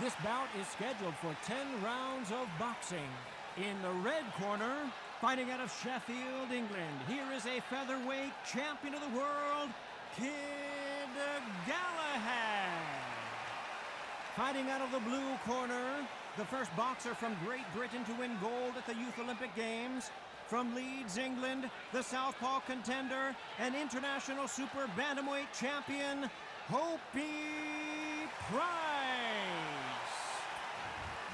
This bout is scheduled for 10 rounds of boxing. In the red corner, fighting out of Sheffield, England, here is a featherweight champion of the world, Kid Galahad. Fighting out of the blue corner, the first boxer from Great Britain to win gold at the Youth Olympic Games. From Leeds, England, the southpaw contender and international super bantamweight champion, Hopi Price.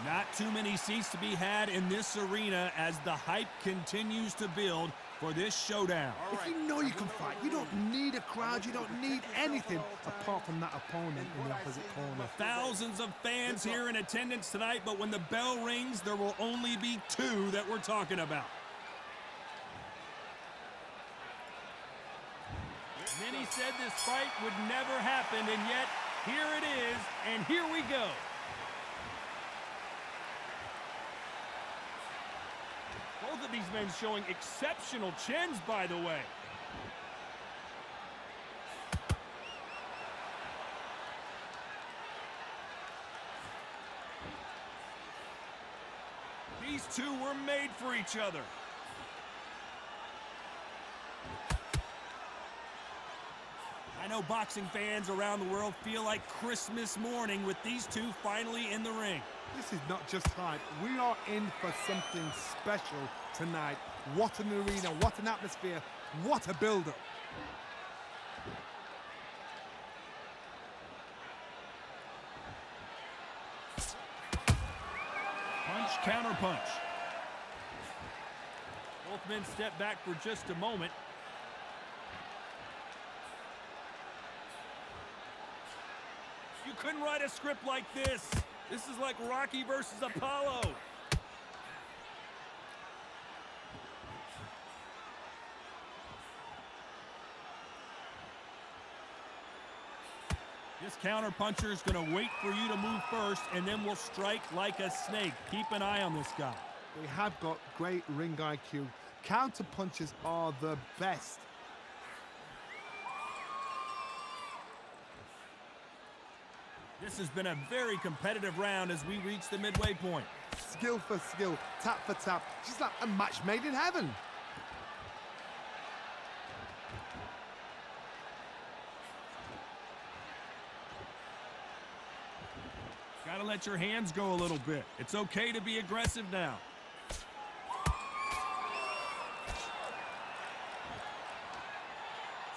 Not too many seats to be had in this arena as the hype continues to build for this showdown. If you know you can fight, you don't need a crowd, you don't need anything apart from that opponent in the opposite corner. Thousands of fans here in attendance tonight, but when the bell rings, there will only be two that we're talking about. Many said this fight would never happen, and yet here it is, and here we go. Both of these men showing exceptional chins, by the way. These two were made for each other. I know boxing fans around the world feel like Christmas morning with these two finally in the ring. This is not just hype. We are in for something special tonight. What an arena, what an atmosphere, what a build-up. Punch, counter punch. Both men step back for just a moment. You couldn't write a script like this. This is like Rocky versus Apollo. This counterpuncher is going to wait for you to move first, and then will strike like a snake. Keep an eye on this guy. They have got great ring IQ. Counter punches are the best. This has been a very competitive round as we reach the midway point. Skill for skill, tap for tap, just like a match made in heaven. Gotta let your hands go a little bit. It's okay to be aggressive now.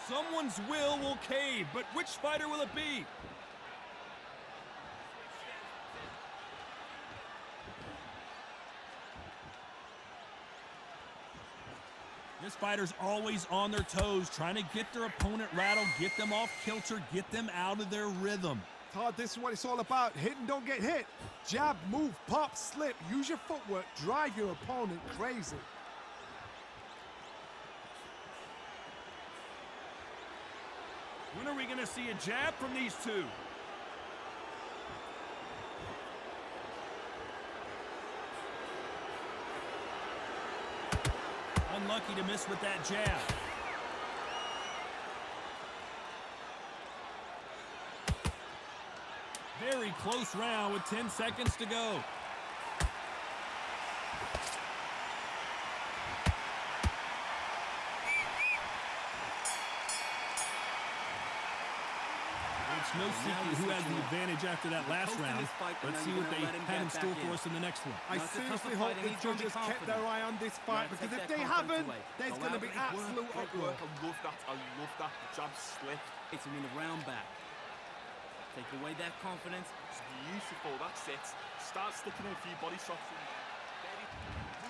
Someone's will cave, but which fighter will it be? This fighter's always on their toes, trying to get their opponent rattled, get them off kilter, get them out of their rhythm. Todd, this is what it's all about. Hit and don't get hit. Jab, move, pop, slip. Use your footwork. Drive your opponent crazy. When are we going to see a jab from these two? Unlucky to miss with that jab. Very close round with 10 seconds to go. It's no secret who has the advantage after that last round. Let's see what they have in store for us in the next one. I seriously hope the judges kept their eye on this fight, because if they haven't, there's going to be absolute uproar. I love that. The jab slipped. It's him in the round back. Take away that confidence. It's beautiful. That's it. Start sticking in a few body shots.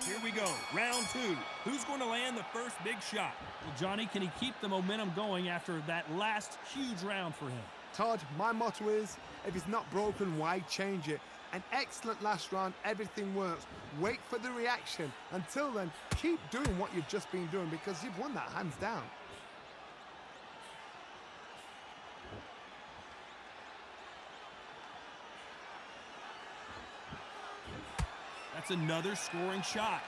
Here we go. Round two. Who's going to land the first big shot? Well, Johnny, can he keep the momentum going after that last huge round for him? Todd, my motto is, if it's not broken, why change it? An excellent last round, everything works. Wait for the reaction. Until then, keep doing what you've just been doing, because you've won that hands down. That's another scoring shot.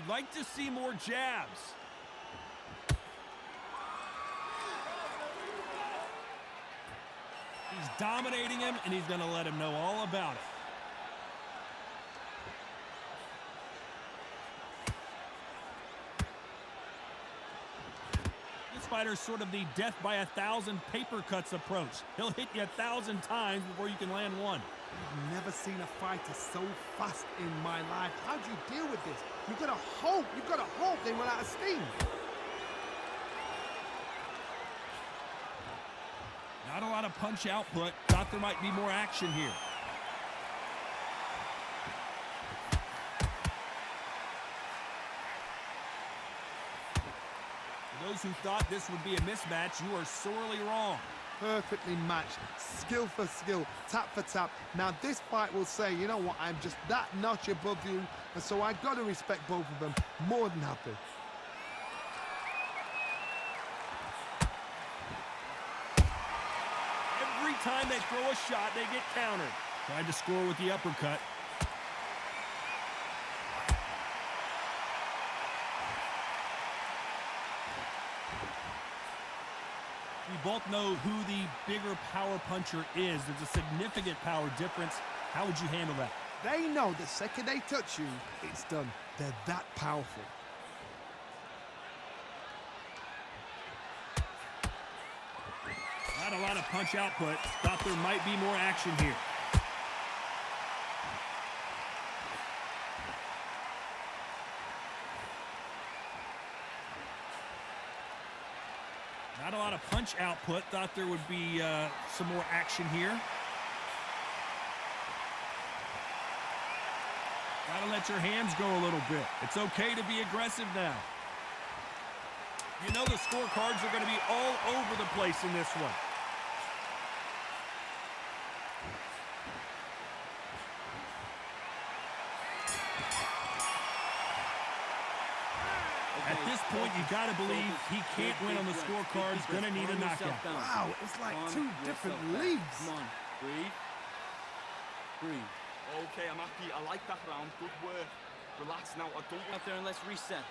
I'd like to see more jabs. He's dominating him, and he's going to let him know all about it. This fighter's sort of the death by 1,000 paper cuts approach. He'll hit you 1,000 times before you can land one. I've never seen a fighter so fast in my life. How do you deal with this? You've got to hope they run out of steam. Not a lot of punch output. Thought there might be more action here. For those who thought this would be a mismatch, you are sorely wrong. Perfectly matched, skill for skill, tap for tap. Now this fight will say, you know what, I'm just that notch above you, and so I've got to respect both of them. More than happy. Every time they throw a shot, they get countered. Tried to score with the uppercut. We both know who the bigger power puncher is. There's a significant power difference. How would you handle that? They know the second they touch you, it's done. They're that powerful. Not a lot of punch output. Thought there might be more action here. Not a lot of punch output. Thought there would be some more action here. Gotta let your hands go a little bit. It's okay to be aggressive now. You know the scorecards are going to be all over the place in this one. At this point, you got to believe he can't win on the scorecards. Going to need a knockout. Wow, it's like two different leagues. Come on, breathe. Breathe. Okay, I'm happy. I like that round. Good work. Relax now. I don't Out there and let's reset.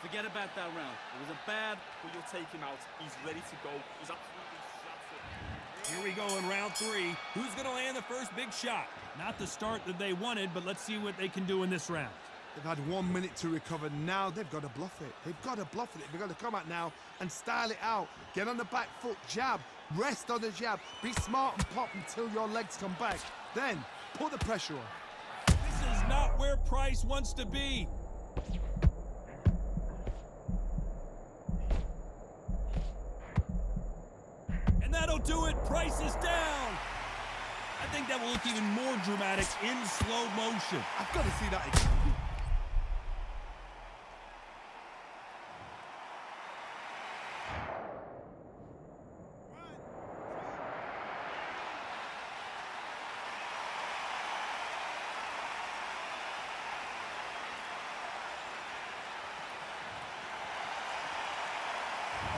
Forget about that round. It was a bad... But you'll take him out. He's ready to go. He's absolutely shattered. Here we go in round 3. Who's going to land the first big shot? Not the start that they wanted, but let's see what they can do in this round. They've had 1 minute to recover. Now they've got to bluff it. They've got to bluff it. They've got to come out now and style it out. Get on the back foot, jab, rest on the jab. Be smart and pop until your legs come back. Then put the pressure on. This is not where Price wants to be. And that'll do it. Price is down. I think that will look even more dramatic in slow motion. I've got to see that again.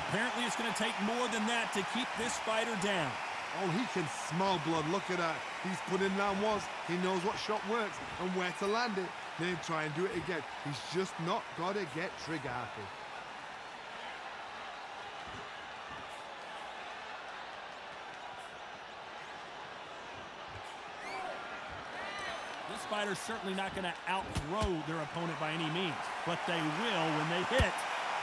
Apparently, it's going to take more than that to keep this fighter down. Oh, he can smell blood. Look at that. He's put in round once. He knows what shot works and where to land it. Then try and do it again. He's just not got to get trigger happy. This fighter's certainly not going to outthrow their opponent by any means, but they will, when they hit,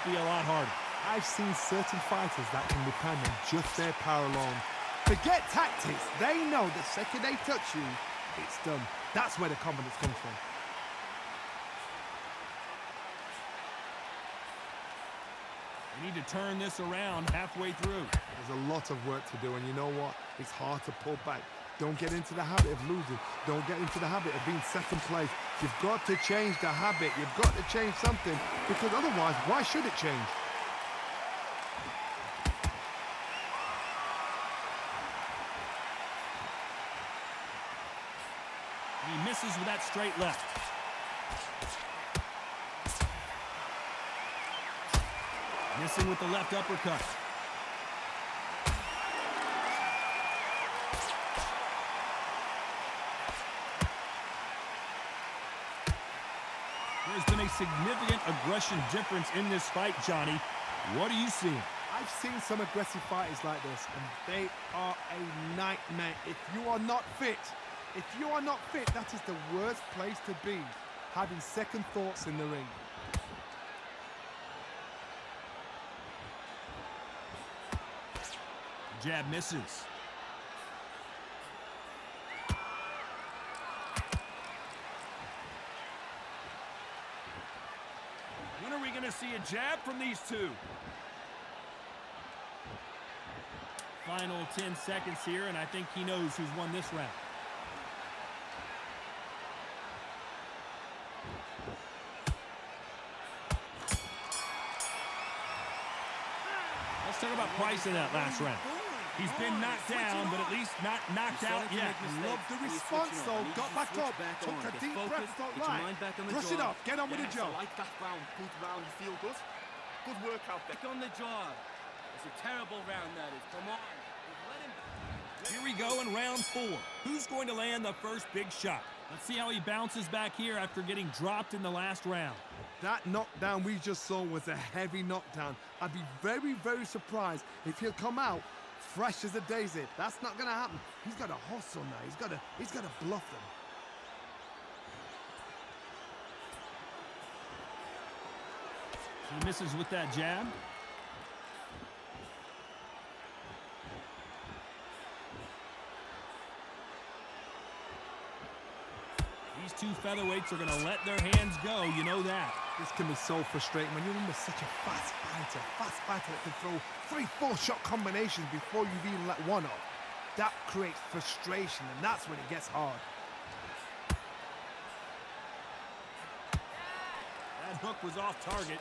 be a lot harder. I've seen certain fighters that can depend on just their power alone. Forget tactics. They know the second they touch you, it's done. That's where the confidence comes from. They need to turn this around halfway through. There's a lot of work to do, and you know what? It's hard to pull back. Don't get into the habit of losing. Don't get into the habit of being second place. You've got to change the habit. You've got to change something, because otherwise, why should it change? He misses with that straight left. Missing with the left uppercut. There's been a significant aggression difference in this fight, Johnny. What are you seeing? I've seen some aggressive fighters like this, and they are a nightmare. If you are not fit, that is the worst place to be, having second thoughts in the ring. Jab misses. When are we going to see a jab from these two? Final 10 seconds here, and I think he knows who's won this round. Let's talk about Price in that last round. He's been knocked down, but at least not knocked out yet. Love the response, though. Got back up, took a deep breath, thought, right, brush it off, get on with the job. I like that round. Good round. You feel good? Good workout there. Back on the job. It's a terrible round, that is. Come on. Let him... Here we go in round 4. Who's going to land the first big shot? Let's see how he bounces back here after getting dropped in the last round. That knockdown we just saw was a heavy knockdown. I'd be very, very surprised if he'll come out fresh as a daisy. That's not going to happen. He's got to hustle now. He's got to bluff them. He misses with that jab. These two featherweights are going to let their hands go. You know that. This can be so frustrating when you're in with such a fast fighter that can throw 3-4 shot combinations before you've even let one off. That creates frustration, and that's when it gets hard. That hook was off target.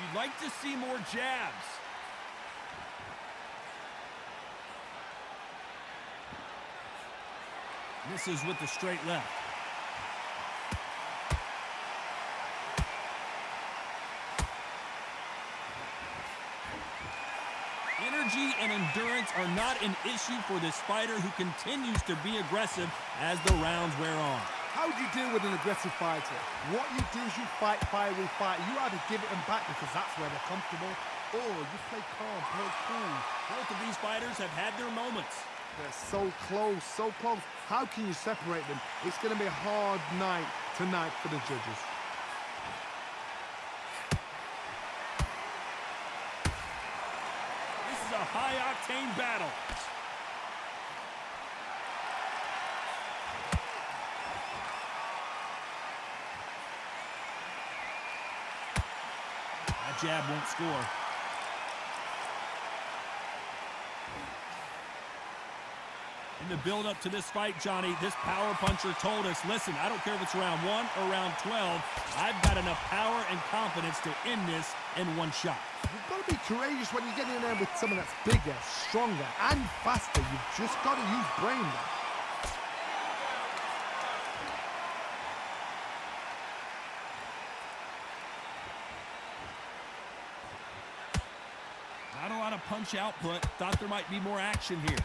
You'd like to see more jabs. Misses with the straight left. Energy and endurance are not an issue for this fighter who continues to be aggressive as the rounds wear on. How do you deal with an aggressive fighter? What you do is you fight fire with fire. You either give it them back because that's where they're comfortable, or you play calm, play cool. Both of these fighters have had their moments. They're so close, so close. How can you separate them? It's going to be a hard night tonight for the judges. This is a high-octane battle. That jab won't score. In the build-up to this fight, Johnny, this power puncher told us, listen, I don't care if it's round 1 or round 12, I've got enough power and confidence to end this in one shot. You've got to be courageous when you get in there with someone that's bigger, stronger, and faster. You've just got to use brain there. Not a lot of punch output. Thought there might be more action here.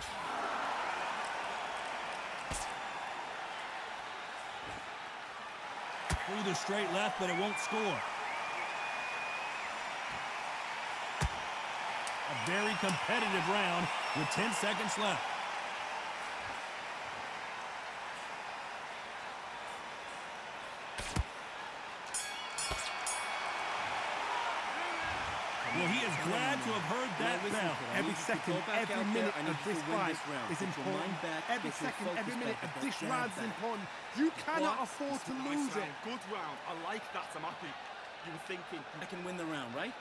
Through the straight left, but it won't score. A very competitive round with 10 seconds left. Well, he is glad to have heard that bell. Every second, every minute of this fight is important. Every second, every minute of this round is important. You cannot afford to lose it. Good round. I like that. I'm happy. You were thinking, I can win the round, right?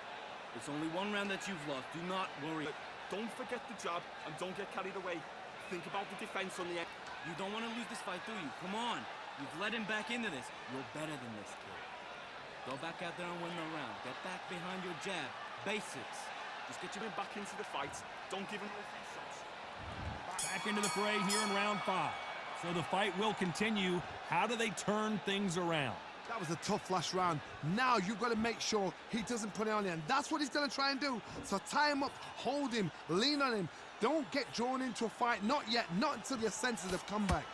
It's only one round that you've lost. Do not worry. don't forget the jab and don't get carried away. Think about the defense on the end. You don't want to lose this fight, do you? Come on. You've led him back into this. You're better than this, kid. Go back out there and win the round. Get back behind your jab. Basics. Just get your men back into the fight. Don't give him no free shots. Back into the fray here in round 5. So the fight will continue. How do they turn things around? That was a tough last round. Now you've got to make sure he doesn't put it on you, and that's what he's going to try and do. So tie him up, hold him, lean on him, Don't get drawn into a fight. Not yet. Not until your senses have come back.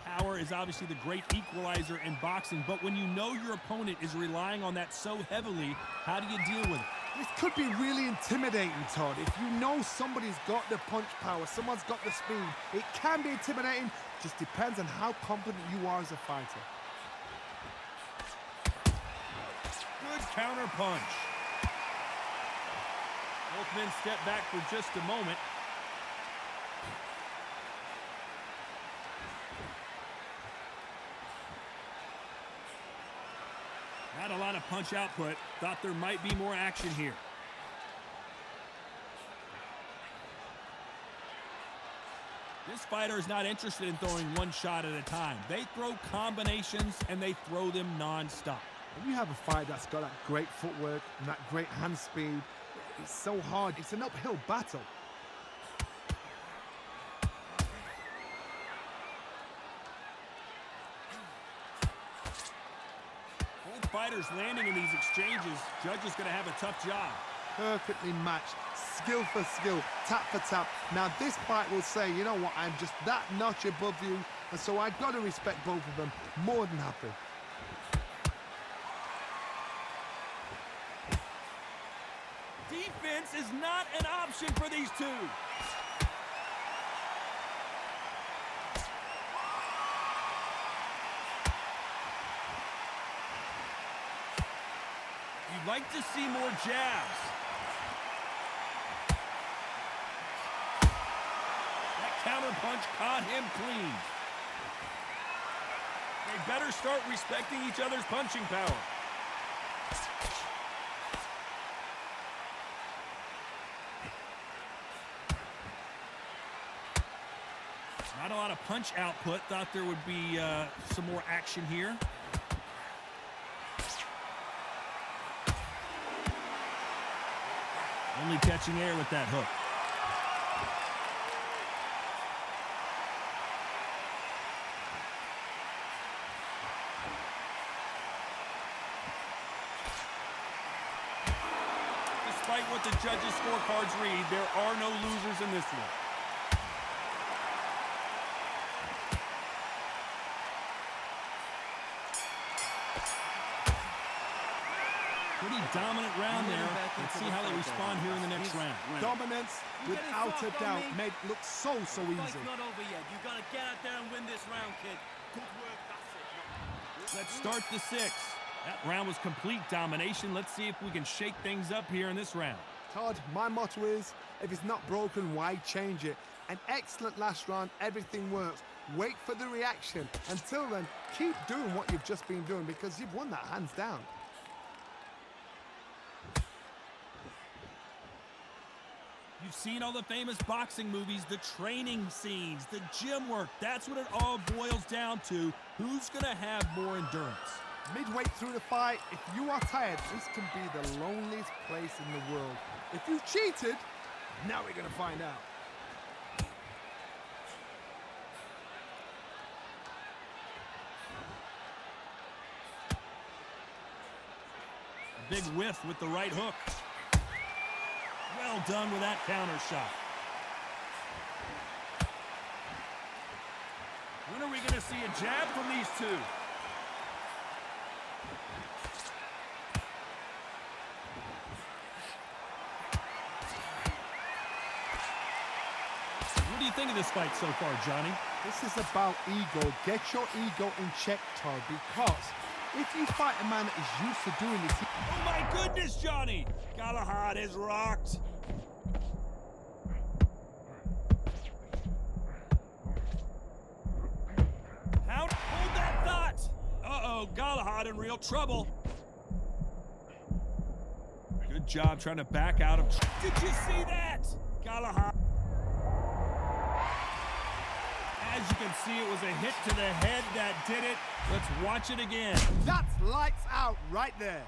Power is obviously the great equalizer in boxing, but when you know your opponent is relying on that so heavily, how do you deal with it? This could be really intimidating, Todd. If you know somebody's got the punch power, someone's got the speed, it can be intimidating. Just depends on how confident you are as a fighter. Good counter punch. Both men step back for just a moment. Not a lot of punch output. Thought there might be more action here. This fighter is not interested in throwing one shot at a time. They throw combinations and they throw them non-stop. When you have a fight that's got that great footwork and that great hand speed, it's so hard. It's an uphill battle. Both fighters landing in these exchanges. Judge is going to have a tough job. Perfectly matched, skill for skill, tap for tap. Now this fight will say, you know what, I'm just that notch above you, and so I've got to respect both of them. More than happy. Defense is not an option for these two. You'd like to see more jabs. That counter punch caught him clean. They better start respecting each other's punching power. Not a lot of punch output. Thought there would be some more action here. Only catching air with that hook. Despite what the judges' scorecards read, there are no losers in this one. Pretty dominant round there. Let's see how they respond here in the next round. Dominance, without a doubt, made it look so easy. Fight's not over yet. You gotta get out there and win this round, kid. Good work, that's it. Let's start the sixth. That round was complete domination. Let's see if we can shake things up here in this round. Todd, my motto is, if it's not broken, why change it? An excellent last round, everything works. Wait for the reaction. Until then, keep doing what you've just been doing because you've won that hands down. You've seen all the famous boxing movies, the training scenes, the gym work. That's what it all boils down to. Who's going to have more endurance? Midway through the fight, if you are tired, this can be the loneliest place in the world. If you cheated, now we're going to find out. A big whiff with the right hook. Well done with that counter shot. When are we going to see a jab from these two? What do you think of this fight so far, Johnny? This is about ego. Get your ego in check, Todd, because if you fight a man that is used to doing this... Oh my goodness, Johnny! Galahad is rocked. Hold that thought! Uh-oh, Galahad in real trouble. Good job trying to back out of... Did you see that? Galahad. As you can see, it was a hit to the head that did it. Let's watch it again. That's lights out right there.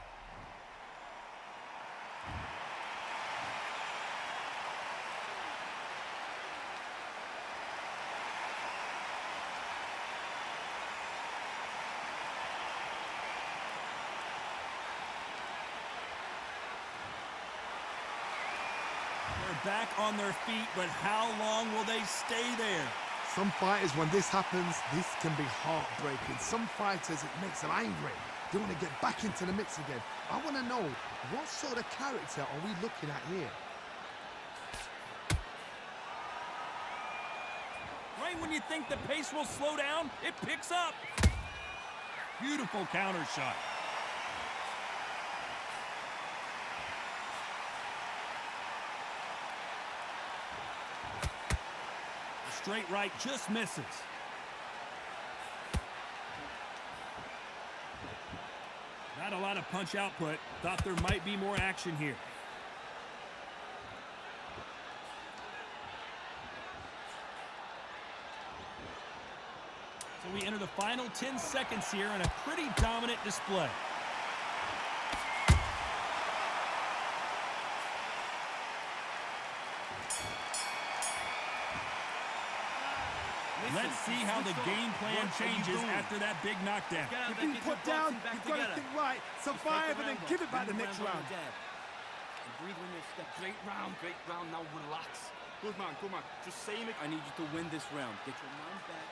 back on their feet, but how long will they stay there? Some fighters, when this happens, this can be heartbreaking. Some fighters, it makes them angry. They want to get back into the mix again. I want to know, what sort of character are we looking at here? Right when you think the pace will slow down, it picks up. Beautiful counter shot. The straight right just misses. Not a lot of punch output. Thought there might be more action here. So we enter the final 10 seconds here in a pretty dominant display. Let's see how the game plan changes after that big knockdown. You've been put down, you've got to think right, survive, and then give it back the next round. Breathe when you step. Great round, now relax. Good man, just saying it. I need you to win this round. Get your mind back.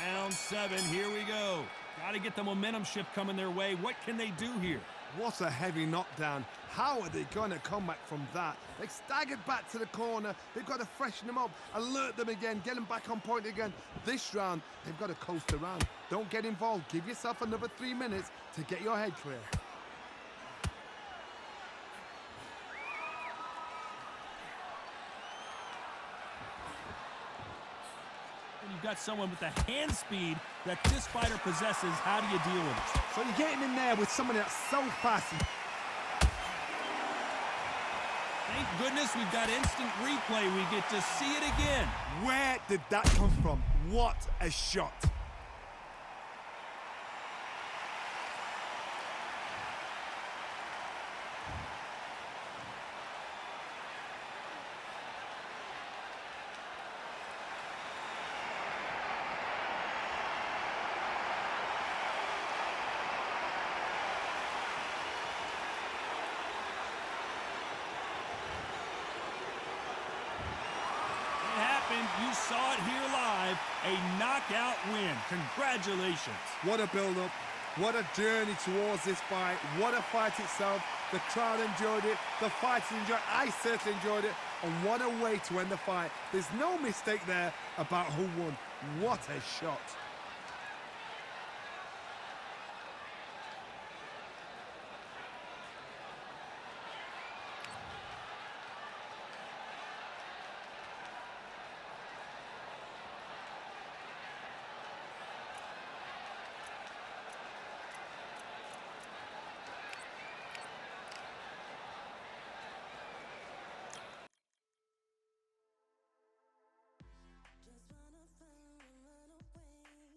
Round 7, here we go. Got to get the momentum shift coming their way. What can they do here? What a heavy knockdown. How are they going to come back from that? They staggered back to the corner. They've got to freshen them up, alert them again, get them back on point again. This round, they've got to coast around. Don't get involved. Give yourself another 3 minutes to get your head clear. You've got someone with the hand speed that this fighter possesses. How do you deal with it? So you're getting in there with someone that's so fast. Thank goodness we've got instant replay. We get to see it again. Where did that come from? What a shot. You saw it here live, a knockout win. Congratulations. What a build-up. What a journey towards this fight. What a fight itself. The crowd enjoyed it. The fighters enjoyed it. I certainly enjoyed it. And what a way to end the fight. There's no mistake there about who won. What a shot. Just wanna run away.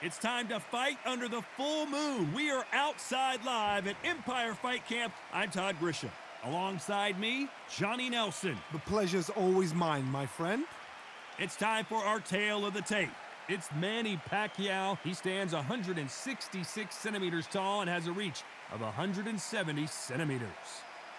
It's time to fight under the full moon. We are outside live at Empire Fight Camp. I'm Todd Grisham. Alongside me, Johnny Nelson. The pleasure's always mine, my friend. It's time for our tale of the tape. It's Manny Pacquiao. He stands 166 centimeters tall and has a reach of 170 centimeters.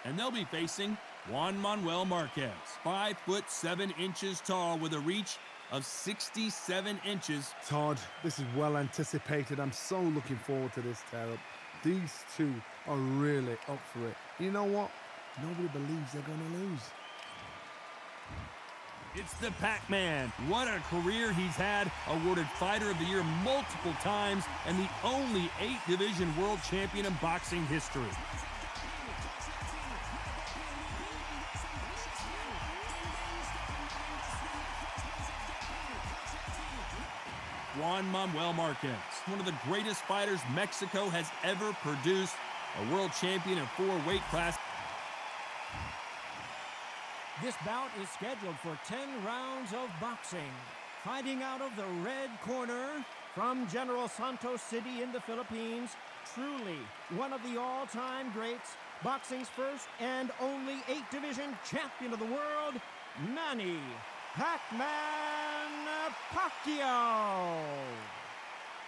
And they'll be facing Juan Manuel Marquez, 5'7" tall with a reach of 67 inches. Todd, this is well anticipated. I'm so looking forward to this tear-up. These two are really up for it. You know what? Nobody believes they're going to lose. It's the Pac-Man. What a career he's had. Awarded Fighter of the Year multiple times and the only 8-division world champion in boxing history. Juan Manuel Marquez, one of the greatest fighters Mexico has ever produced, a world champion in 4 weight classes. This bout is scheduled for 10 rounds of boxing. Fighting out of the red corner from General Santos City in the Philippines, truly one of the all-time greats, boxing's first and only 8-division champion of the world, Manny Pac-Man Pacquiao.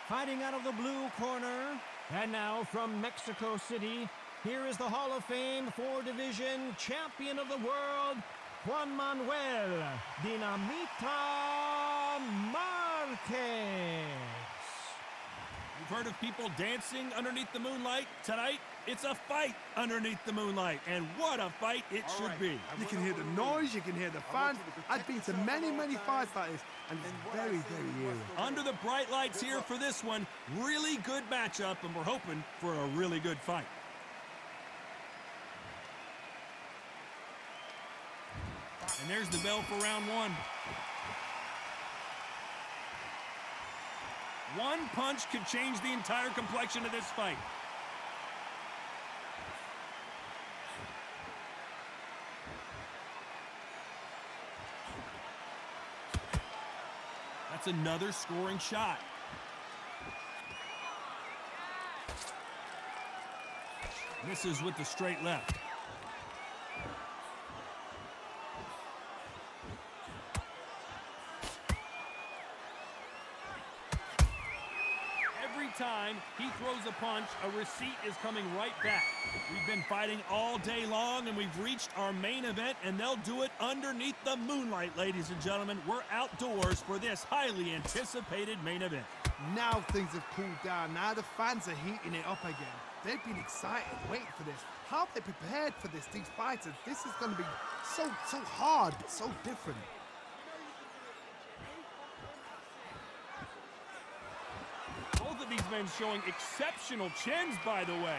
Fighting out of the blue corner, and now from Mexico City, here is the Hall of Fame 4-division champion of the world, Juan Manuel Dinamita Marquez. You've heard of people dancing underneath the moonlight? Tonight, it's a fight underneath the moonlight, and what a fight it should be. You can hear the noise, you can hear the fans. I've been to many, many fights like this, and it's very, very eerie. Under the bright lights here for this one, really good matchup, and we're hoping for a really good fight. And there's the bell for round 1. One punch could change the entire complexion of this fight. That's another scoring shot. Misses with the straight left. Time he throws a punch, a receipt is coming right back. We've been fighting all day long, and we've reached our main event, and they'll do it underneath the moonlight, ladies and gentlemen. We're outdoors for this highly anticipated main event. Now things have cooled down. Now the fans are heating it up again. They've been excited, waiting for this. How have they prepared for this, these fighters? This is going to be so hard, but so different. Both of these men showing exceptional chins, by the way.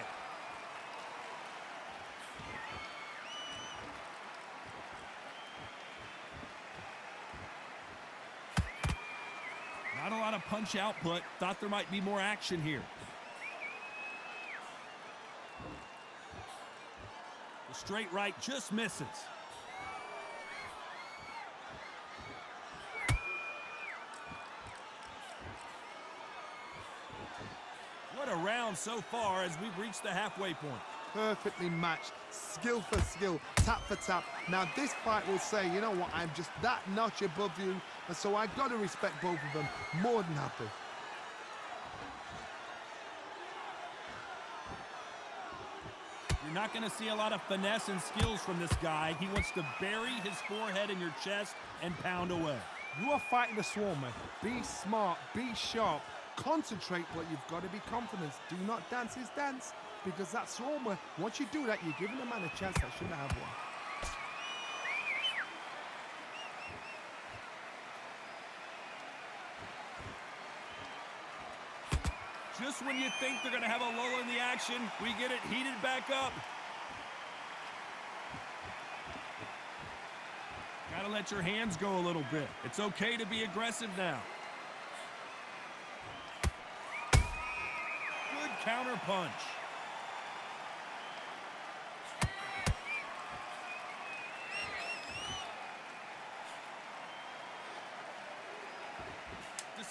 Not a lot of punch output. Thought there might be more action here. The straight right just misses. What a round so far as we've reached the halfway point. Perfectly matched, skill for skill, tap for tap. Now this fight will say, you know what, I'm just that notch above you, and so I've got to respect both of them. More than happy. You're not going to see a lot of finesse and skills from this guy. He wants to bury his forehead in your chest and pound away. You are fighting the Swarmer. Be smart, be sharp. Concentrate, but you've got to be confident. Do not dance his dance, because that Swarmer, once you do that, you're giving a man a chance that shouldn't have one. Just when you think they're going to have a lull in the action, we get it heated back up. Got to let your hands go a little bit. It's okay to be aggressive now. Good counter punch.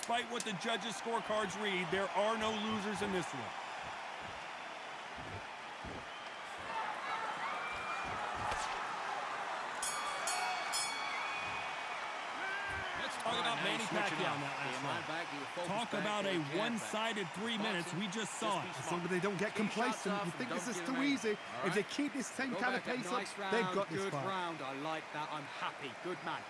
despite what the judges' scorecards read, there are no losers in this one. Talk about Manny Pacquiao in that last round. Talk about a one-sided 3 minutes. We just saw it. As long as they don't get complacent, you think this is too easy. If they keep this same kind of pace up, they've got this fight. Good round. I like that. I'm happy. Good man.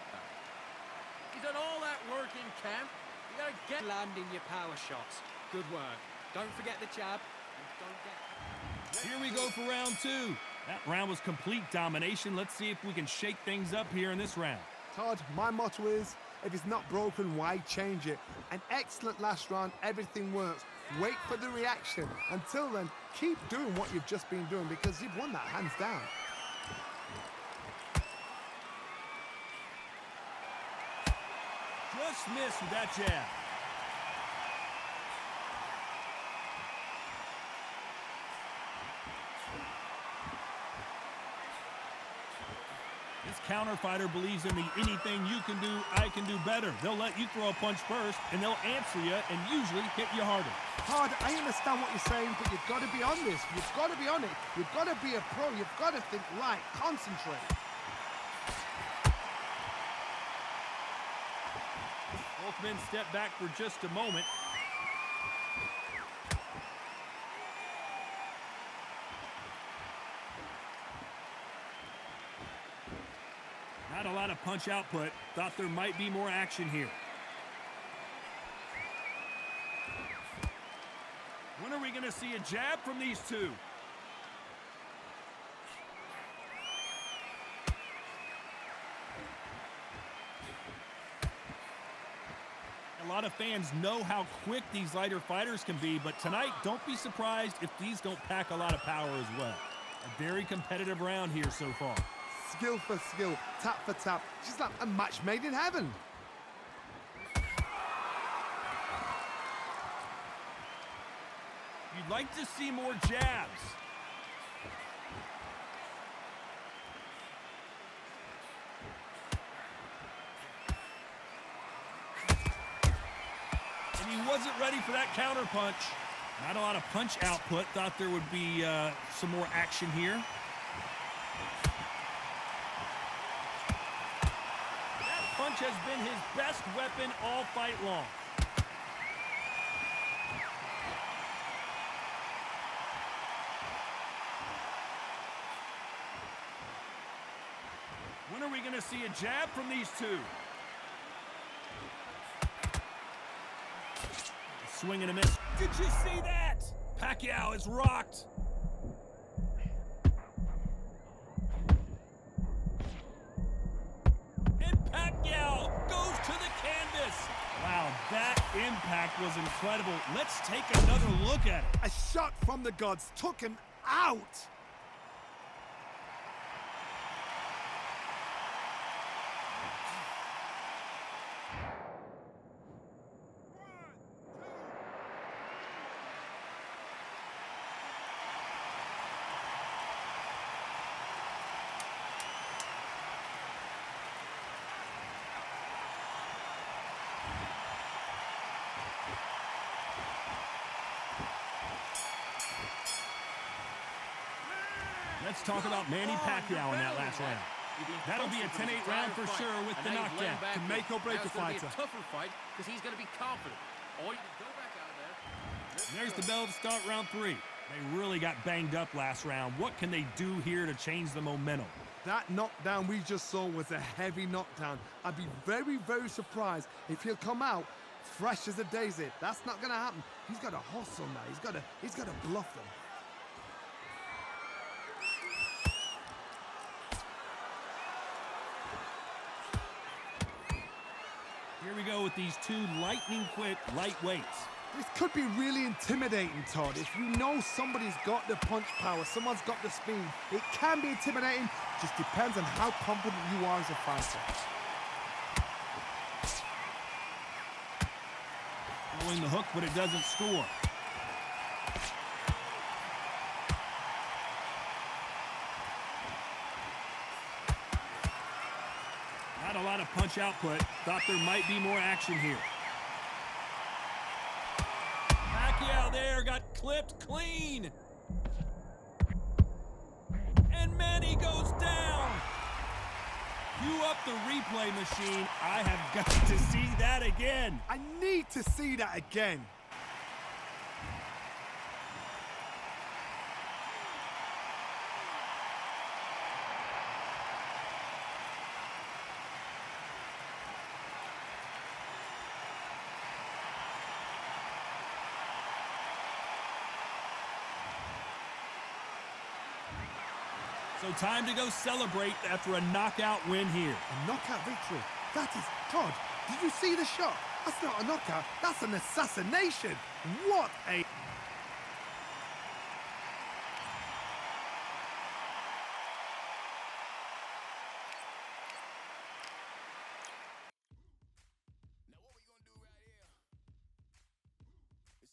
You done all that work in camp. You gotta get landing your power shots. Good work. Don't forget the jab. And don't get... Here we go for round 2. That round was complete domination. Let's see if we can shake things up here in this round. Todd, my motto is, if it's not broken, why change it? An excellent last round, everything works. Wait for the reaction. Until then, keep doing what you've just been doing because you've won that hands down. Just missed with that jab. This counter fighter believes in the anything you can do, I can do better. They'll let you throw a punch first, and they'll answer you and usually hit you harder. Todd, I understand what you're saying, but you've got to be on this. You've got to be on it. You've got to be a pro. You've got to think right. Concentrate. Both men step back for just a moment. Not a lot of punch output. Thought there might be more action here. When are we going to see a jab from these two? A lot of fans know how quick these lighter fighters can be, but tonight, don't be surprised if these don't pack a lot of power as well. A very competitive round here so far. Skill for skill, tap for tap. Just like a match made in heaven. You'd like to see more jabs. And he wasn't ready for that counter punch. Not a lot of punch output. Thought there would be some more action here. Punch has been his best weapon all fight long. When are we going to see a jab from these two? A swing and a miss. Did you see that? Pacquiao is rocked. Wow, that impact was incredible. Let's take another look at it. A shot from the gods took him out. Let's talk about Manny Pacquiao in that last round. That'll be a 10-8 round for sure with the knockdown. Can make or break a fighter. It's tougher fight because he's going to be confident. Or you can go back out there. There's the bell to start round 3. They really got banged up last round. What can they do here to change the momentum? That knockdown we just saw was a heavy knockdown. I'd be very, very surprised if he'll come out fresh as a daisy. That's not going to happen. He's got to hustle now. He's got to bluff them. Here we go with these two lightning-quick lightweights. This could be really intimidating, Todd. If you know somebody's got the punch power, someone's got the speed, it can be intimidating. Just depends on how confident you are as a fighter. Throwing the hook, but it doesn't score. Not a lot of punch output. Thought there might be more action here. clipped clean. And Manny goes down. Cue up the replay machine. I have got to see that again. I need to see that again. So time to go celebrate after a knockout win here. A knockout victory. That is God. Did you see the shot? That's not a knockout. That's an assassination. What a... Now what we gonna do right here is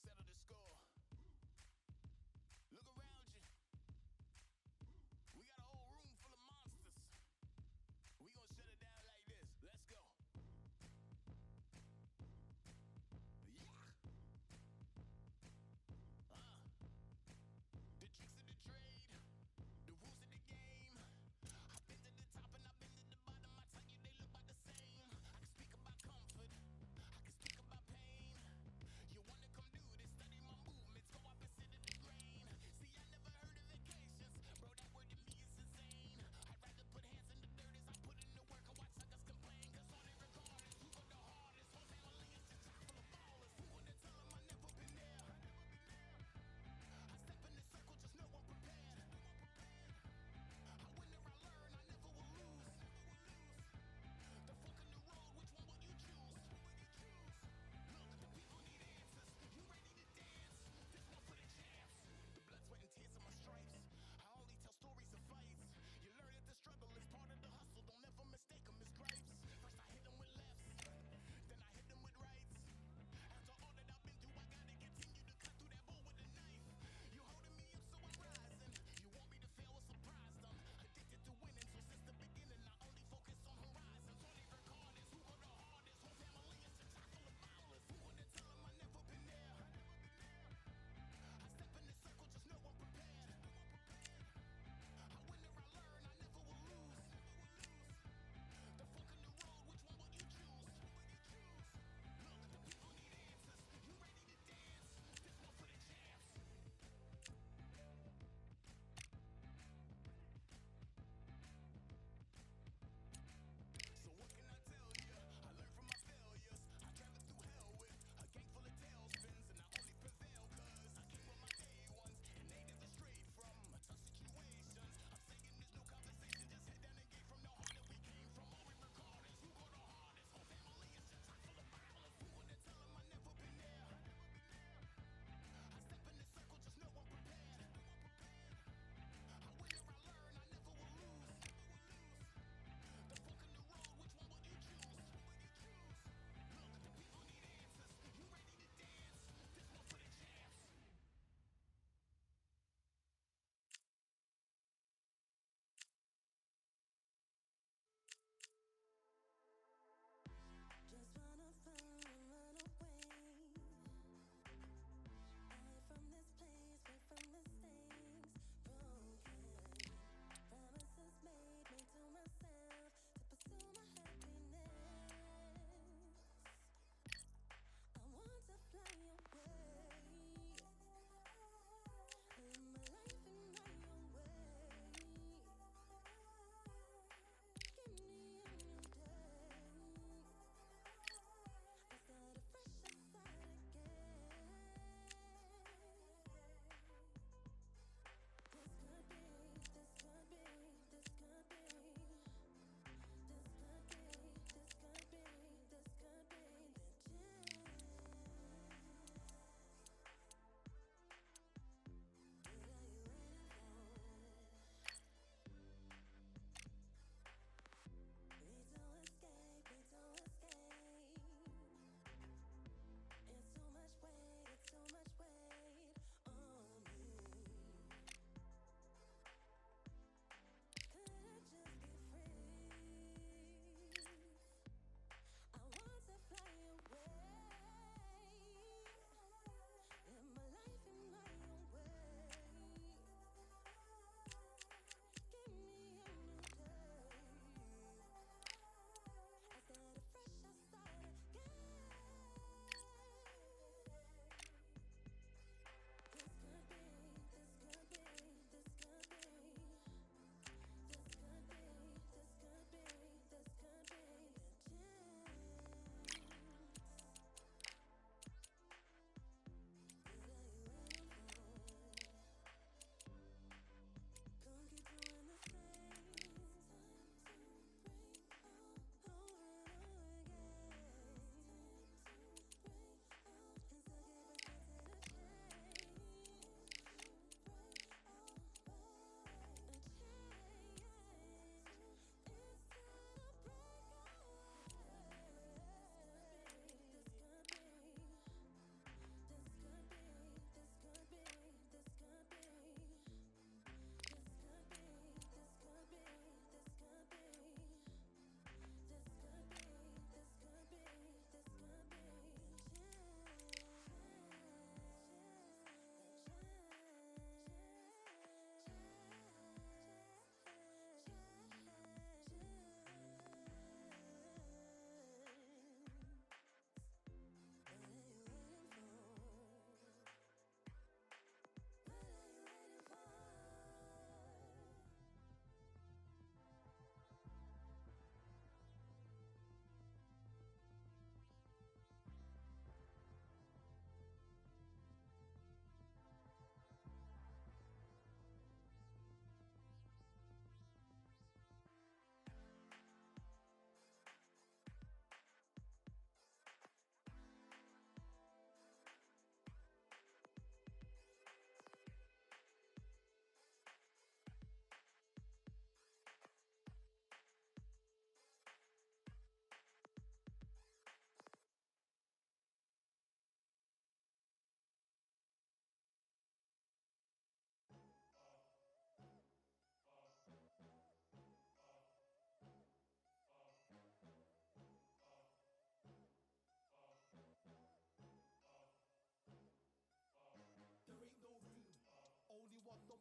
settle the score. Look around you. We got a whole room full of monsters. We gonna shut it down like this. Let's go. Yeah.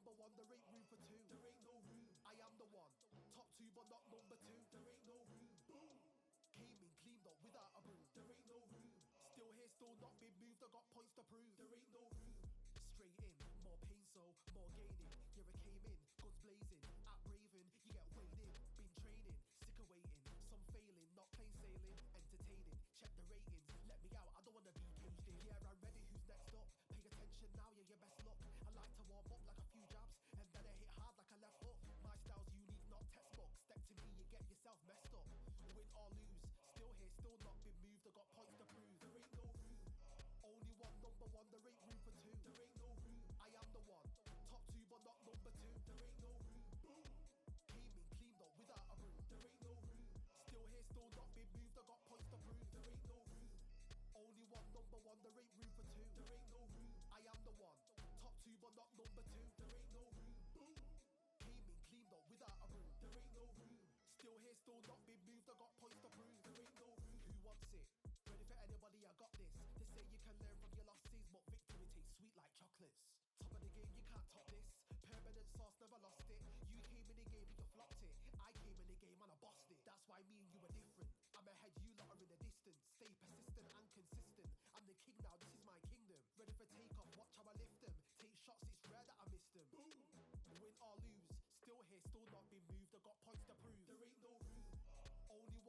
number one, there ain't room for two. There ain't no room. I am the one. Top two, but not number two. There ain't no room. Boom. Came in, cleaned up without a broom. There ain't no room. Still here, still not been moved. I got points to prove. There ain't no room. Straight in, more pain, so more gaining. Yeah, I came in, guns blazing. At Raven, you get weighed in. Been training, sick of waiting. Some failing, not plain sailing. Entertaining, check the ratings. Let me out, I don't wanna be caged in. Yeah, I'm ready, who's next up? Pay attention now, yeah, your best luck. I like to warm up like a few jabs, and then I hit hard like a left hook. My style's unique, not textbook. Step to me, you get yourself messed up. Win or lose, still here, still not been moved. I got points to prove. There ain't no room. Only one, number one, there ain't room for two. There ain't no room. I am the one. Top two, but not number two. There ain't no room. Boom. Came in, cleaned up without a broom. There ain't no room. Still here, still not been moved. I got points to prove. There ain't no room. Only one, number one, there ain't room for two. There ain't no room. I am the one. Top two, but not number two. There ain't no room. Boom. Came in, cleaned up without a broom. There ain't no room. Still here, still not been moved. I got points to prove. There ain't no room. Who wants it? Ready for anybody, I got this. They say you can learn from your losses, but victory tastes sweet like chocolates. Top of the game, you can't top this. Permanent sauce, never lost it. You came in the game and you flopped it. I came in the game and I bossed it. That's why me and you are different. I'm ahead, you lot are in the distance. Stay persistent and consistent. I'm the king now, this is my kingdom. Ready for takeoff, watch how I lift them. Take shots, it's rare that I miss them. Boom. Win or lose, still here, still not been moved. I got points to prove. There ain't no room. Only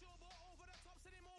sure, but over the top, send him